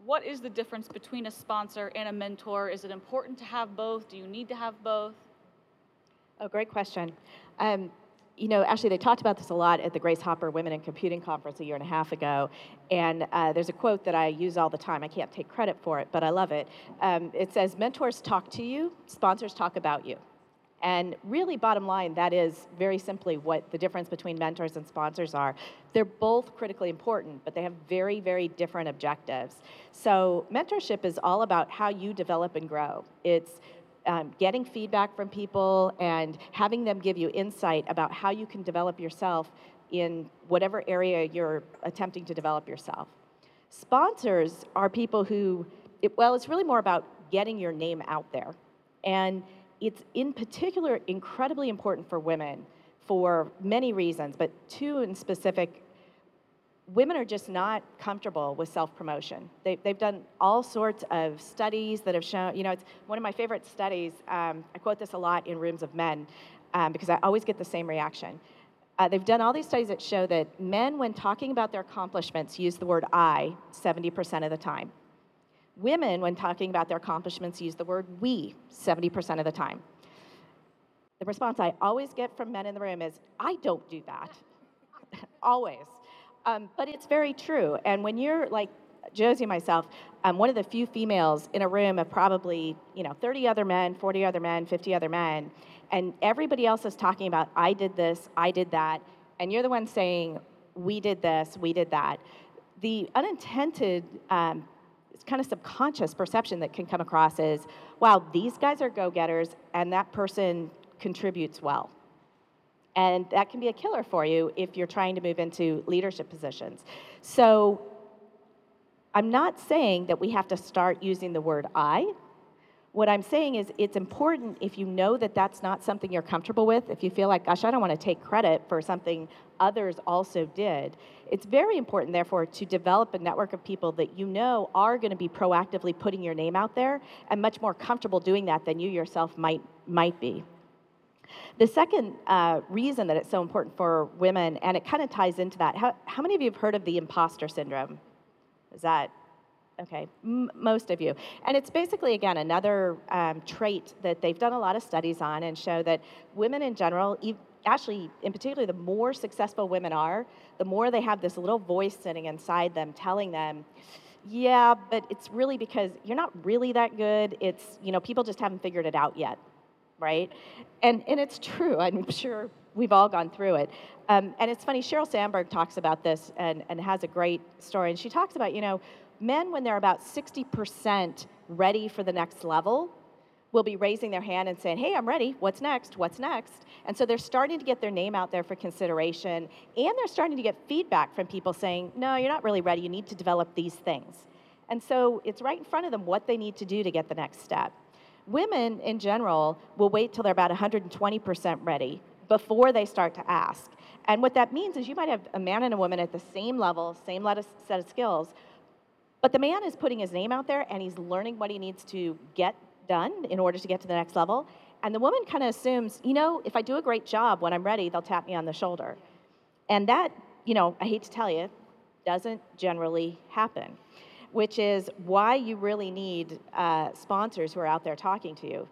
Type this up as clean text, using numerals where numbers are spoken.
what is the difference between a sponsor and a mentor? Is it important to have both? Do you need to have both? Oh, great question. Actually, they talked about this a lot at the Grace Hopper Women in Computing Conference a year and a half ago, and there's a quote that I use all the time. I can't take credit for it, but I love it. It says, mentors talk to you, sponsors talk about you. And really, bottom line, that is very simply what the difference between mentors and sponsors are. They're both critically important, but they have very, very different objectives. So mentorship is all about how you develop and grow. It's getting feedback from people and having them give you insight about how you can develop yourself in whatever area you're attempting to develop yourself. Sponsors are people who, it's really more about getting your name out there. And it's in particular incredibly important for women for many reasons, but two in specific. Women are just not comfortable with self-promotion. They've done all sorts of studies that have shown, it's one of my favorite studies. I quote this a lot in rooms of men because I always get the same reaction. They've done all these studies that show that men, when talking about their accomplishments, use the word I 70% of the time. Women, when talking about their accomplishments, use the word we 70% of the time. The response I always get from men in the room is, I don't do that. Always. But it's very true. And when you're like Josie and myself, one of the few females in a room of probably 30 other men, 40 other men, 50 other men, and everybody else is talking about, I did this, I did that, and you're the one saying, we did this, we did that. The unintended kind of subconscious perception that can come across is, wow, these guys are go-getters, and that person contributes well. And that can be a killer for you if you're trying to move into leadership positions. So I'm not saying that we have to start using the word I. What I'm saying is it's important if you know that that's not something you're comfortable with, if you feel like, gosh, I don't want to take credit for something others also did. It's very important, therefore, to develop a network of people that you know are going to be proactively putting your name out there and much more comfortable doing that than you yourself might be. The second reason that it's so important for women, and it kind of ties into that, how many of you have heard of the imposter syndrome? Is that, okay, most of you. And it's basically, again, another trait that they've done a lot of studies on and show that women in general, actually, in particular, the more successful women are, the more they have this little voice sitting inside them telling them, yeah, but it's really because you're not really that good. It's, people just haven't figured it out yet. Right? And it's true. I'm sure we've all gone through it. And it's funny, Sheryl Sandberg talks about this and has a great story. And she talks about, men, when they're about 60% ready for the next level, will be raising their hand and saying, hey, I'm ready. What's next? What's next? And so they're starting to get their name out there for consideration. And they're starting to get feedback from people saying, no, you're not really ready. You need to develop these things. And so it's right in front of them what they need to do to get the next step. Women, in general, will wait till they're about 120% ready before they start to ask. And what that means is you might have a man and a woman at the same level, same set of skills, but the man is putting his name out there and he's learning what he needs to get done in order to get to the next level. And the woman kind of assumes, if I do a great job when I'm ready, they'll tap me on the shoulder. And that, I hate to tell you, doesn't generally happen, which is why you really need sponsors who are out there talking to you.